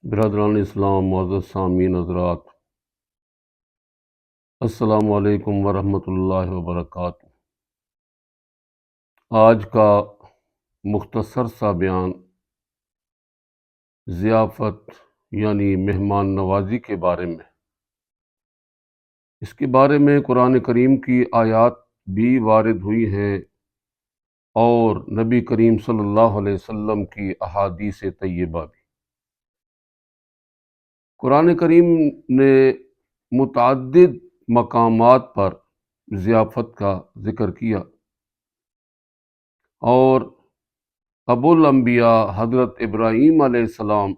برادران اسلام، معزز سامعین حضرات، السلام علیکم ورحمۃ اللہ وبرکاتہ۔ آج کا مختصر سا بیان ضیافت یعنی مہمان نوازی کے بارے میں۔ اس کے بارے میں قرآن کریم کی آیات بھی وارد ہوئی ہیں اور نبی کریم صلی اللہ علیہ وسلم کی احادیث طیبہ بھی۔ قرآن کریم نے متعدد مقامات پر ضیافت کا ذکر کیا اور ابو الانبیاء حضرت ابراہیم علیہ السلام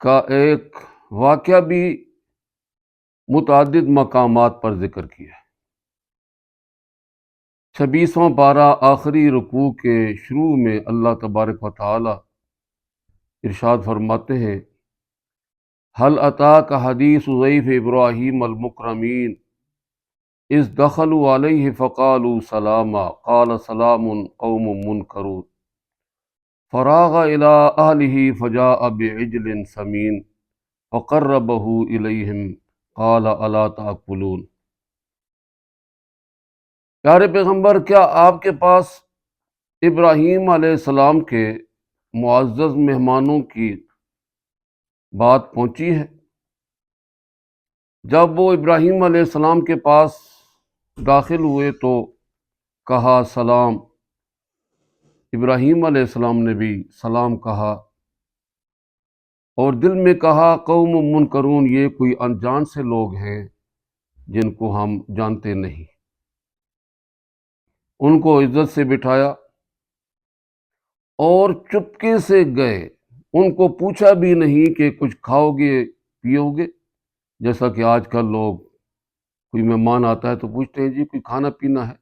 کا ایک واقعہ بھی متعدد مقامات پر ذکر کیا ہے۔ 26واں پارہ آخری رکوع کے شروع میں اللہ تبارک و تعالی ارشاد فرماتے ہیں: هل اتاک حدیث ضیف ابراہیم المکرمین اذ دخلوا علیہ فقالوا سلاما قال سلام قوم منکرون فراغ الی اہلہ فجاء بعجل سمین فقربہ الیہم قال الا تاکلون۔ پیارے پیغمبر، کیا آپ کے پاس ابراہیم علیہ السلام کے معزز مہمانوں کی بات پہنچی ہے؟ جب وہ ابراہیم علیہ السلام کے پاس داخل ہوئے تو کہا سلام۔ ابراہیم علیہ السلام نے بھی سلام کہا اور دل میں کہا قوم منکرون، یہ کوئی انجان سے لوگ ہیں جن کو ہم جانتے نہیں۔ ان کو عزت سے بٹھایا اور چپکے سے گئے، ان کو پوچھا بھی نہیں کہ کچھ کھاؤ گے پیو گے، جیسا کہ آج کل لوگ کوئی مہمان آتا ہے تو پوچھتے ہیں جی کوئی کھانا پینا ہے۔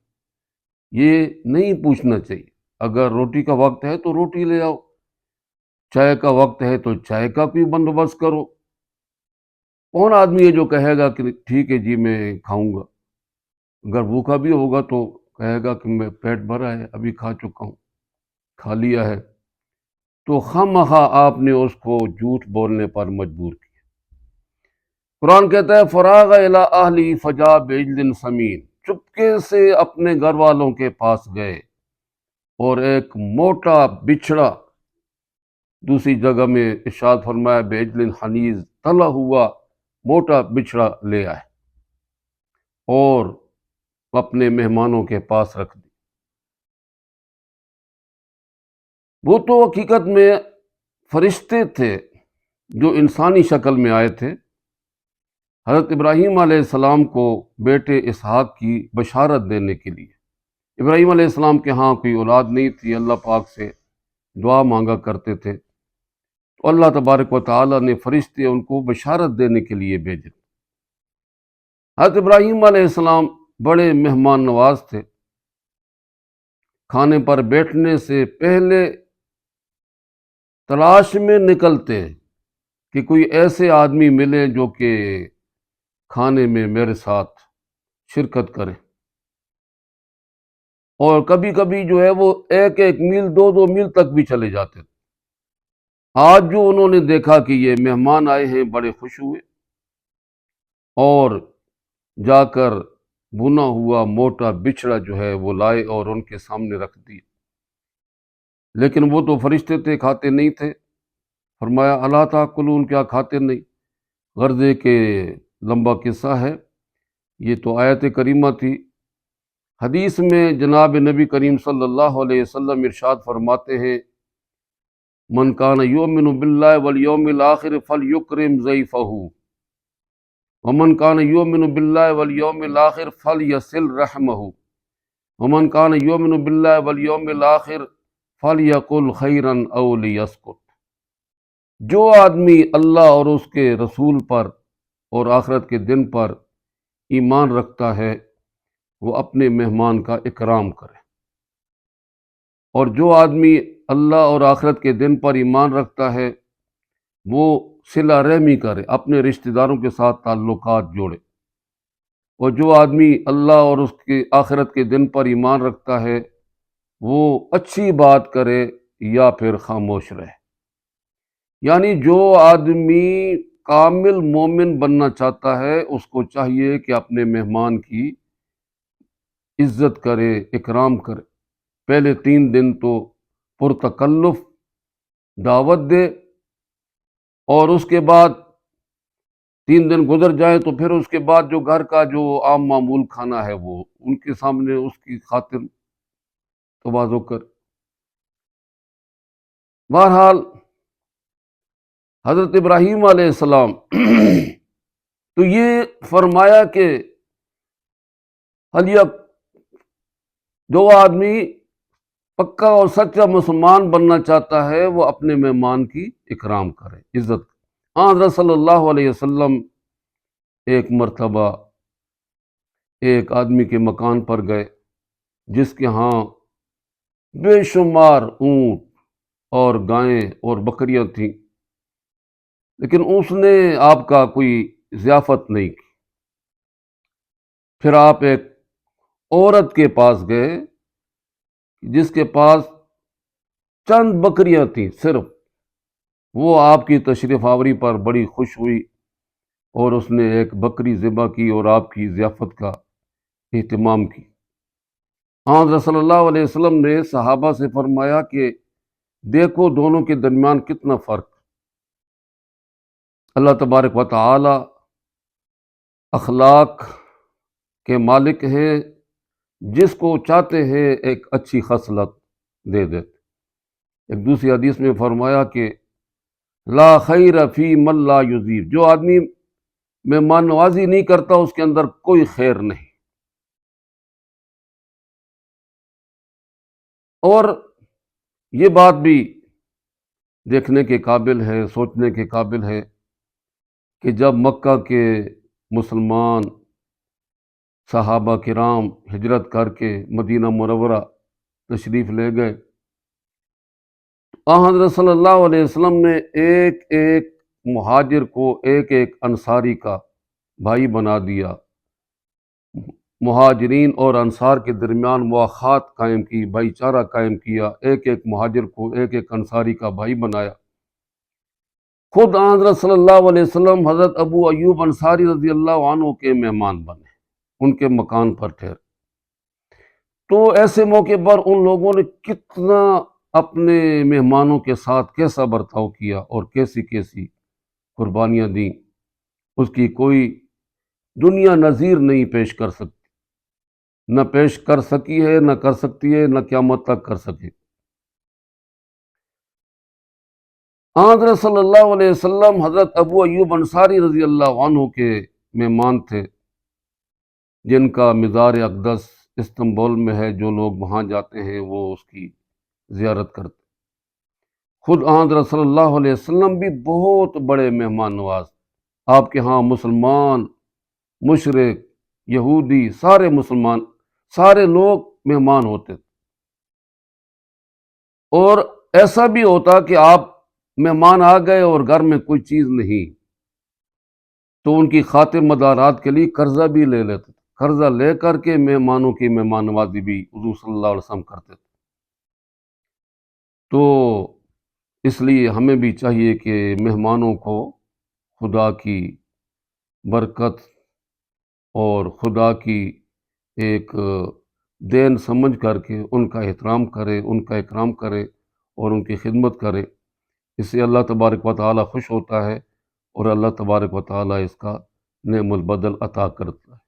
یہ نہیں پوچھنا چاہیے۔ اگر روٹی کا وقت ہے تو روٹی لے آؤ، چائے کا وقت ہے تو چائے کا کوئی بندوبست کرو۔ کون آدمی ہے جو کہے گا کہ ٹھیک ہے جی میں کھاؤں گا؟ اگر بھوکا بھی ہوگا تو کہے گا کہ میں پیٹ بھرا ہے، ابھی کھا چکا ہوں، کھا لیا ہے۔ تو خواہ آپ نے اس کو جھوٹ بولنے پر مجبور کیا۔ قرآن کہتا ہے فراغ الی اہلی فجاء بعجل سمین، چپکے سے اپنے گھر والوں کے پاس گئے اور ایک موٹا بچھڑا، دوسری جگہ میں ارشاد فرمایا بعجل حنیذ، تلا ہوا موٹا بچھڑا لے آئے اور اپنے مہمانوں کے پاس رکھ دی۔ وہ تو حقیقت میں فرشتے تھے جو انسانی شکل میں آئے تھے، حضرت ابراہیم علیہ السلام کو بیٹے اسحاق کی بشارت دینے کے لیے۔ ابراہیم علیہ السلام کے ہاں کوئی اولاد نہیں تھی، اللہ پاک سے دعا مانگا کرتے تھے، تو اللہ تبارک و تعالی نے فرشتے ان کو بشارت دینے کے لیے بھیجے۔ حضرت ابراہیم علیہ السلام بڑے مہمان نواز تھے۔ کھانے پر بیٹھنے سے پہلے تلاش میں نکلتے کہ کوئی ایسے آدمی ملے جو کہ کھانے میں میرے ساتھ شرکت کرے، اور کبھی کبھی جو ہے وہ ایک ایک میل دو میل تک بھی چلے جاتے تھے۔ آج جو انہوں نے دیکھا کہ یہ مہمان آئے ہیں، بڑے خوش ہوئے اور جا کر بنا ہوا موٹا بچھڑا جو ہے وہ لائے اور ان کے سامنے رکھ دیا۔ لیکن وہ تو فرشتے تھے، کھاتے نہیں تھے۔ فرمایا الا تاکلون، کیا کھاتے نہیں؟ غرضے کہ لمبا قصہ ہے، یہ تو آیت کریمہ تھی۔ حدیث میں جناب نبی کریم صلی اللہ علیہ وسلم ارشاد فرماتے ہیں من کان یؤمن باللہ والیوم الآخر فلیکرم ضیفہ ومن کان یؤمن باللہ والیوم الآخر فلیصل رحمہ ومن کان یؤمن باللہ والیوم الآخر فلیقل خیرا او لیسکت۔ جو آدمی اللہ اور اس کے رسول پر اور آخرت کے دن پر ایمان رکھتا ہے وہ اپنے مہمان کا اکرام کرے، اور جو آدمی اللہ اور آخرت کے دن پر ایمان رکھتا ہے وہ صلہ رحمی کرے، اپنے رشتہ داروں کے ساتھ تعلقات جوڑے، اور جو آدمی اللہ اور اس کے آخرت کے دن پر ایمان رکھتا ہے وہ اچھی بات کرے یا پھر خاموش رہے۔ یعنی جو آدمی کامل مومن بننا چاہتا ہے اس کو چاہیے کہ اپنے مہمان کی عزت کرے، اکرام کرے۔ پہلے 3 دن تو پرتکلف دعوت دے، اور اس کے بعد 3 دن گزر جائیں تو پھر اس کے بعد جو گھر کا جو عام معمول کھانا ہے وہ ان کے سامنے اس کی خاطر تواضع کر۔ بہرحال حضرت ابراہیم علیہ السلام تو یہ فرمایا کہ جو آدمی پکا اور سچا مسلمان بننا چاہتا ہے وہ اپنے مہمان کی اکرام کرے، عزت کرے۔ حضرت صلی اللہ علیہ وسلم ایک مرتبہ ایک آدمی کے مکان پر گئے جس کے ہاں بے شمار اونٹ اور گائیں اور بکریاں تھیں، لیکن اس نے آپ کا کوئی ضیافت نہیں کی۔ پھر آپ ایک عورت کے پاس گئے جس کے پاس چند بکریاں تھیں صرف، وہ آپ کی تشریف آوری پر بڑی خوش ہوئی اور اس نے ایک بکری ذبح کی اور آپ کی ضیافت کا اہتمام کی۔ حضرت صلی اللہ علیہ وسلم نے صحابہ سے فرمایا کہ دیکھو دونوں کے درمیان کتنا فرق۔ اللہ تبارک و تعالی اخلاق کے مالک ہیں، جس کو چاہتے ہیں ایک اچھی خصلت دے دیتے۔ ایک دوسری حدیث میں فرمایا کہ لا خیر فی من لا یضیف، جو آدمی مہمان نوازی نہیں کرتا اس کے اندر کوئی خیر نہیں۔ اور یہ بات بھی دیکھنے کے قابل ہے، سوچنے کے قابل ہے کہ جب مکہ کے مسلمان صحابہ کرام ہجرت کر کے مدینہ منورہ تشریف لے گئے، حضرت صلی اللہ علیہ وسلم نے ایک ایک مہاجر کو ایک ایک انصاری کا بھائی بنا دیا۔ مہاجرین اور انصار کے درمیان مواخات قائم کی، بھائی چارہ قائم کیا، ایک ایک مہاجر کو ایک ایک انصاری کا بھائی بنایا۔ خود حضرت صلی اللہ علیہ وسلم حضرت ابو ایوب انصاری رضی اللہ عنہ کے مہمان بنے، ان کے مکان پر ٹھہرے۔ تو ایسے موقع پر ان لوگوں نے کتنا اپنے مہمانوں کے ساتھ کیسا برتاؤ کیا اور کیسی کیسی قربانیاں دیں، اس کی کوئی دنیا نظیر نہیں پیش کر سکتی، نہ پیش کر سکی ہے، نہ کر سکتی ہے، نہ قیامت تک کر سکے۔ حضرت صلی اللہ علیہ وسلم حضرت ابو ایوب انصاری رضی اللہ عنہ کے مہمان تھے، جن کا مزار اقدس استنبول میں ہے۔ جو لوگ وہاں جاتے ہیں وہ اس کی زیارت کرتے۔ خود حضرت صلی اللہ علیہ وسلم بھی بہت بڑے مہمان نواز، آپ کے ہاں مسلمان، مشرک، یہودی، سارے مسلمان، سارے لوگ مہمان ہوتے تھے۔ اور ایسا بھی ہوتا کہ آپ مہمان آ گئے اور گھر میں کوئی چیز نہیں تو ان کی خاطر مدارات کے لیے قرضہ بھی لے لیتے تھے، قرضہ لے کر کے مہمانوں کی مہمان نوازی بھی حضور صلی اللہ علیہ وسلم کرتے تھے۔ تو اس لیے ہمیں بھی چاہیے کہ مہمانوں کو خدا کی برکت اور خدا کی ایک دین سمجھ کر کے ان کا احترام کرے، ان کا اکرام کرے اور ان کی خدمت کرے۔ اس سے اللہ تبارک و تعالی خوش ہوتا ہے اور اللہ تبارک و تعالی اس کا نعم البدل عطا کرتا ہے۔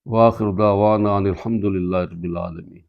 وآخر دعوانا ان الحمد للہ رب العالمین۔